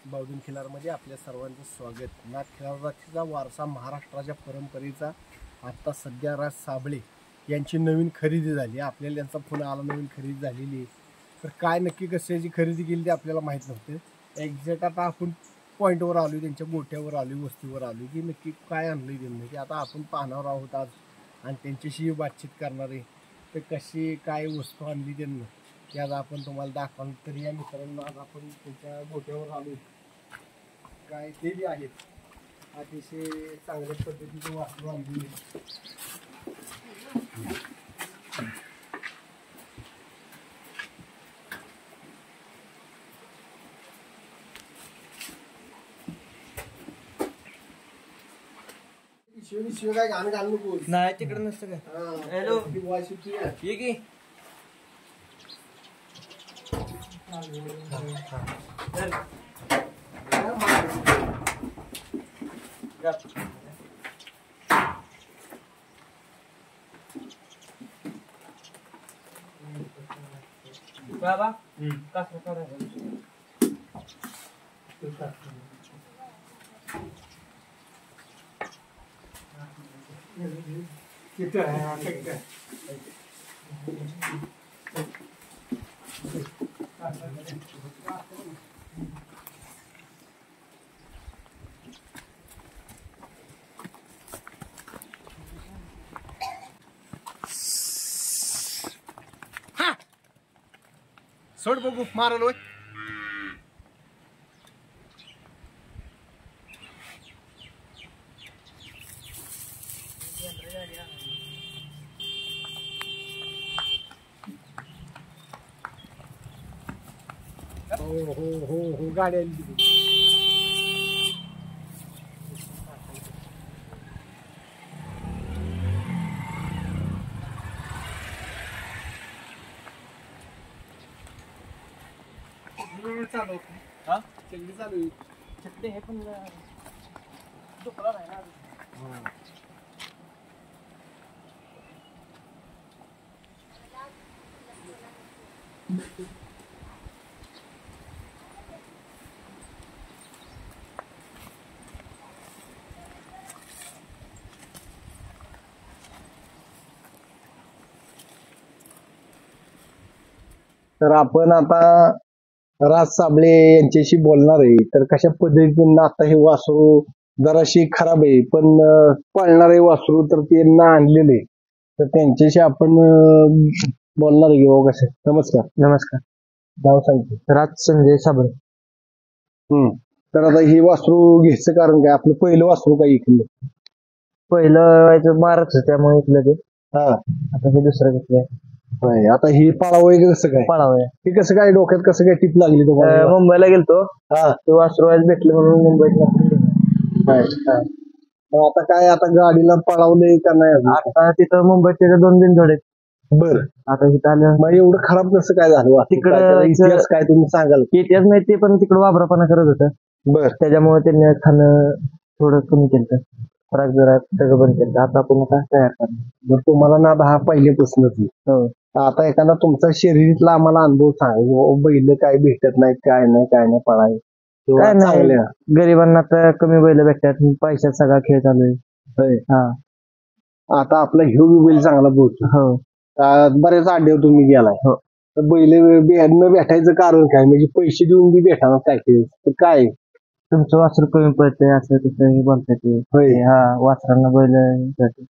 बावधन खिलारमध्ये आपल्या सर्वांचं स्वागत. नाथ खिलाराचा वारसा महाराष्ट्राच्या परंपरेचा आत्ता सध्या राज साबळे यांची नवीन खरेदी झाली. आपल्याला यांचा फोन आला, नवीन खरेदी झालेली आहे. तर काय नक्की कशाची खरेदी केली ते आपल्याला माहीत नव्हतं. एक्झॅक्ट आता आपण पॉईंटवर आलो, त्यांच्या गोट्यावर आलो, वस्तीवर आलो की नक्की काय आणलं त्यांनी की आता आपण पाहणार आहोत आज आणि त्यांच्याशी बातचीत करणार आहे. तर कशी काय वस्तू आणली त्यांनी ते आज आपण तुम्हाला दाखवणार. तर या मित्रांनो आज आपण त्यांच्या गोट्यावर आलो. काय ते बी आहेत अतिशय चांगल्या पद्धतीचं वासरू आणली. शिव काय गाणं घालू नको नाही, तिकडे नसतं काय. हॅलो ये की बाबा कसं करायचं. सोड बघू मारलोय. हो गाडी आली. चालू हा चल्ली चालू चट्टे हे पण दुखला नाही ना. तर आपण आता राज साबळे यांच्याशी बोलणार आहे. तर कशा पद्धतीने आता हे वासरू जराशी खराब आहे पण पळणार आहे वासरू, तर त्यांना आणलेले तर त्यांच्याशी आपण बोलणार आहे. हो कसे. नमस्कार. नमस्कार. नाव सांगते. राज संजय साबळे. तर आता हे वासरू घ्यायचं कारण काय? आपलं पहिलं वासरू काय इकडलं? पहिलं मारत होतं त्यामुळे इथलं ते. हा. आता हे दुसरं घेतलंय. होय. आता हे पळावं आहे कसं काय? पळावं. हे कसं काय डोक्यात कसं काय टीप लागली तुम्हाला? मुंबईला गेलतो. हा. ते वासरू आज भेटले म्हणून मुंबईत. आता काय आता गाडीला पळावलंय का नाही? आता तिथं मुंबईत त्याचे 2 बिनजोड आहेत. बर. आता इथं आलं. मग एवढं खराब कसं काय झालं? तिकडं इतिहास काय तुम्ही सांगाल? इतिहास नाही ते, पण तिकडं वाबरापणा करत होतं. बर. त्याच्यामुळे त्यांनी खाणं थोडं कमी केलं. फराक जरा सगळं बंद केलं. आता आपण आता तयार करणार. जर तुम्हाला ना हा पहिल्यापासूनच आता एखादा तुमचा शरीरातला आम्हाला अनुभव सांगा. बैल काय भेटत नाही, काय नाही पळाय काय नाही. गरिबांना तर कमी बैल भेटतात, पैशात सगळा खेळ चालू आहे. हा. आता आपला ह्यो बी बैल चांगला बोलतो. हो. बरेच आड्यावर तुम्ही गेलाय. हो. तर बैल न भेटायचं कारण काय? म्हणजे पैसे देऊन बी भेटणार काय काय? तुमचं वासरू कमी पडतंय असं तसं बोलतात ते. हा. वासरांना बैल भेटतात.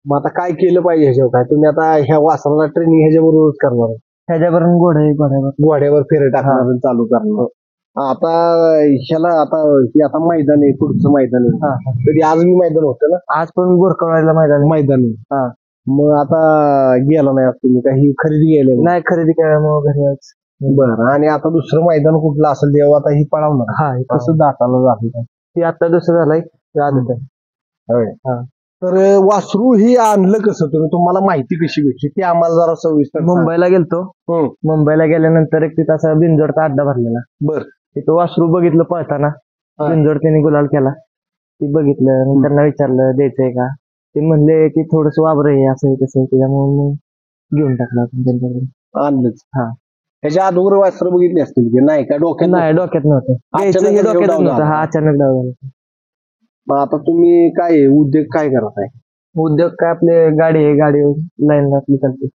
मग आता काय केलं पाहिजे ह्याच्यावर? काय तुम्ही आता ह्या वासराला ट्रेनिंग ह्याच्याबरोबरच करणार? ह्याच्यावरून घोड्यावर फेरे टाकणार चालू करणार. आता ह्याला आता मैदान आहे, पुढचं मैदान आहे. तरी आज मी मैदान होतं ना? आज पण गोरखवाडीला मैदान आहे. मग आता गेला नाही तुम्ही काही खरेदी केली? नाही, खरेदी केल्यामुळे घरी आज. बरं. आणि आता दुसरं मैदान कुठलं असेल तेव्हा आता ही पळवणार? हा. कसं दाताला जातं ते आता दुसरं झालंय. तर वासरू ही आणलं कसं तुम्ही? तुम्हाला माहिती कशी भेटली ते आम्हाला जरा सविस्तर. मुंबईला गेलतो. मुंबईला गेल्यानंतर एक तिथं असा बिनजोडचा अड्डा भरलेला. बर. तिथं वासरू बघितलं पळताना. बिनजोड त्यांनी गुलाल केला. ते बघितलं, त्यांना विचारलं द्यायचंय का. ते म्हणले की थोडस वाबर आहे असं तसं, त्याच्यामुळे घेऊन टाकलं आपण त्यांच्याकडे. आणलंच. हा. त्याच्या अगोदर वासर बघितली असतील की नाही का डोक्यात नाही डोक्यात नव्हतं अचानक द्यायचं हे डाव डोक्यातच झाला. नव्हतं हा अचानक डाव झाला. मग आता तुम्ही काय उद्योग काय करत आहे उद्योग काय आपले गाडी आहे गाडी लाईन आपली चालते.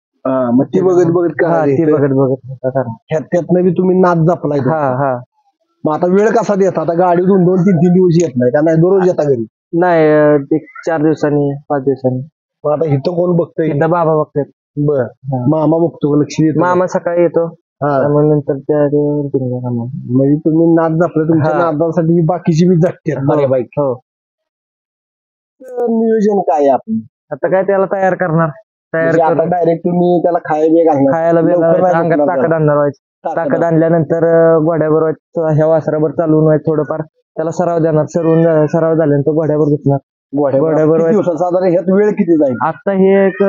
मग ती बघत बघत हा का ती बघत बघत करा. त्यातनं बी तुम्ही नाद जपलाय तो. हा हा मग आता वेळ कसा देता आता गाडी 2-2-3-3 दिवस येत नाही का नाही दररोज येता घरी नाही ते 4 दिवसांनी 5 दिवसांनी. मग आता इथं कोण बघतोय एकदा बाबा बघतात. बर मामा बघतो लक्ष देतो मामा सकाळी येतो हा. मग नंतर त्या कामावर. म्हणजे तुम्ही नाद जपला तुमच्या हा. नादासाठी बाकीची बी जगते बरे बाईक हो नियोजन काय आहे आपलं आता काय त्याला तयार करणार तयार म्हणजे आता करून डायरेक्ट तुम्ही त्याला खायला बी घालणार खायला लवकर बियायला नाही अंगात झोपणार ताकद आणणार व्हायची. त्याला. ताकद आणल्यानंतर घोड्याबरोबर ह्या वासरावर चालवून व्हायचं थोडंफार त्याला सराव देणार सराव झाल्यानंतर घोड्यावर झुकणार. घोड्याबरोबर किती दिवसात साधारण ह्यात वेळ किती जाईल आता हे एक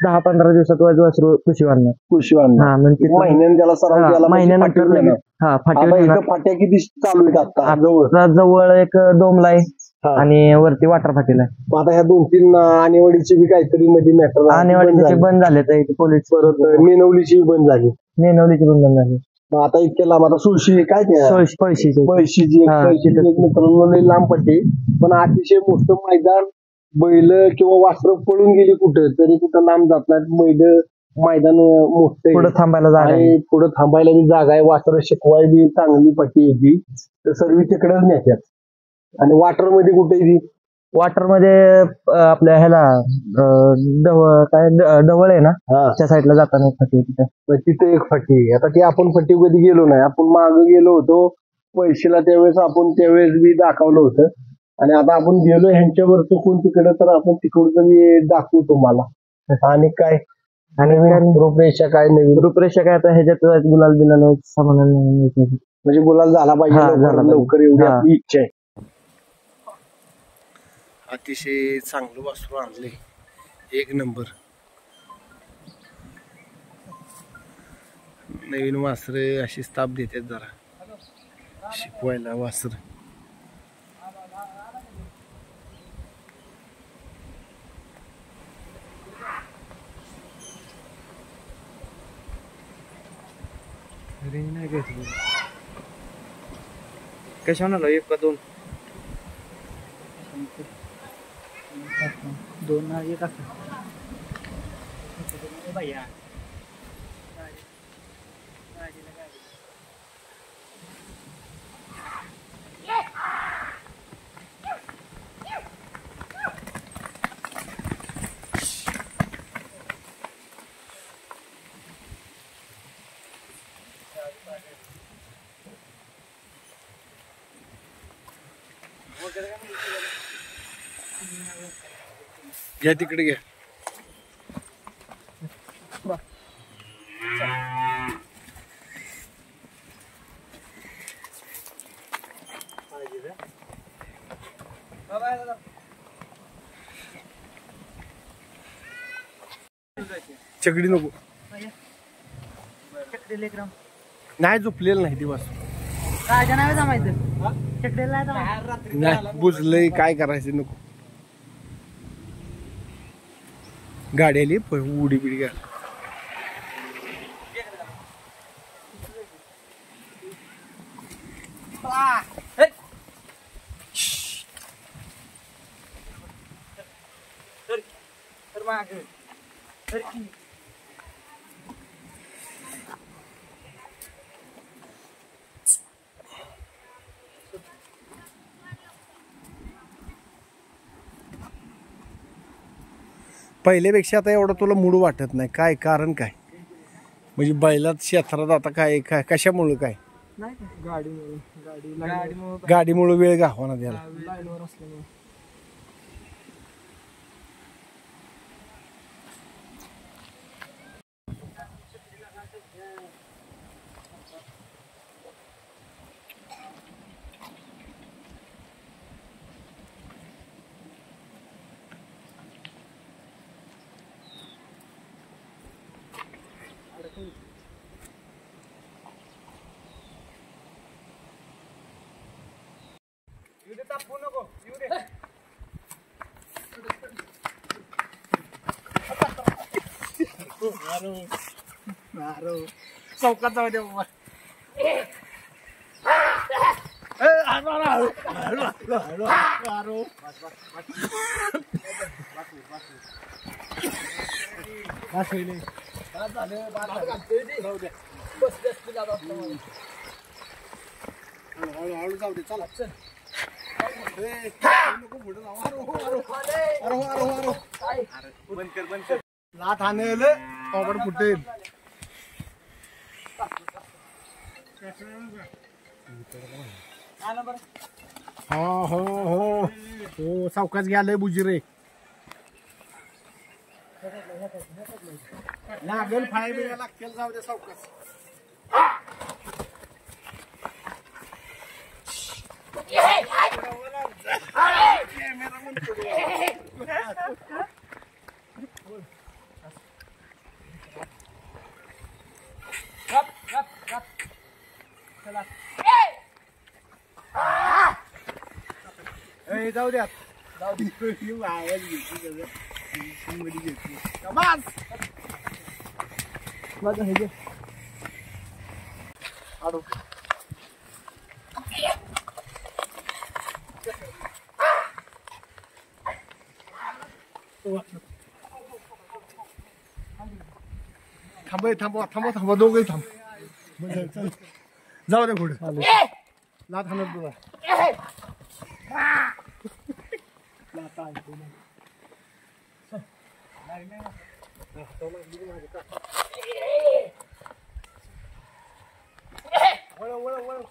10-15 दिवसात वासरू खुशी आणणार. कृषी हा म्हणजे महिन्याने त्याला सराव केला म्हणजे महिन्यानंतर फाटीवर येणार. हा आता फाटीवर इथं येणार. फाट्या किती चालू आहेत आता जवळ आता जवळ एक डोमला आहे हा. आणि वरती वॉटर फाटीला आहे. मग आता ह्या 2-3 आणेवाडीची बी काहीतरी मध्ये मॅटर आणि वाटते बंद झाले तर पोलीस परत मेनवलीची बी बंद झाली मेनवलीची पण बंद झाली. मग आता इतक्या लांब आता सुळशी काय ते पैशीचे पैशीची हा, पैशीची एक मित्रांनो लई लांब पट्टी पण अतिशय मोठं मैदान बैल किंवा वासरं पळून गेली कुठं तरी कुठं लांब जात नाहीत मैदान मोठं पुढे आहे. थांबायला जागा आहे. आणि पुढे थांबायला बी जागा आहे वासरं शिकवाय बी चांगली पट्टी आहे ती तर सर्व तिकडेच नेत्यात आणि वाटर मध्ये कुठे ती वॉटर मध्ये आपल्या ह्याला ढवळ आहे ना त्या साईडला जाताना एक फाटी आहे तिथे. मग तिथे एक फट्टी आहे. आता ती आपण फट्टी कधी गेलो नाही आपण मागे गेलो होतो पैशाला त्यावेळेस आपण त्यावेळेस बी दाखवलं होतं आणि आता आपण गेलो ह्यांच्यावर चुकून तिकडे तर आपण तिकडचं मी दाखवू तुम्हाला. आणि काय आणि रूपरेषा काय नवीन रूपरेषा काय आता ह्याच्यात गुलाल बिलाल सामान म्हणजे गुलाल झाला पाहिजे हा, झाला पाहिजे. लवकर एवढी हा. आपली इच्छा आहे. अतिशय चांगलं वासरू आणले एक नंबर. नवीन वासरे अशी ताप देतात जरा शिकवायला वासर. कशा म्हणा 1 का 2 2 1 असं घ्या तिकडे घ्या. चकडी नको नाही झोपलेलं नाही दिवस नाही बुजलंय काय करायचं नको. गाडी आली उडी बिडी घ्या. पहिल्यापेक्षा आता एवढं तुला मूड वाटत नाही काय कारण काय म्हणजे बैलात क्षेत्रात आता काय काय कशामुळे काय गाडीमुळे वेळ गावाना द्यायला. चौकात जाऊ दे बाबा. हळूहळू जाऊ दे चला चल. लाथ आणेल पापड फुटेल. हो हो हो हो सावकाश घ्यालय बुजी रे. लागेल फाय बिया लागतील जाऊ दे सावकाश. जाऊ द्या जाऊ दे आवाज घेतली बस माझं हे आडू थांबवा थांबवा थांबवा दोघे थांब. जाऊ दे पुढे लाथ हाणत तुला. वळ वळ वळ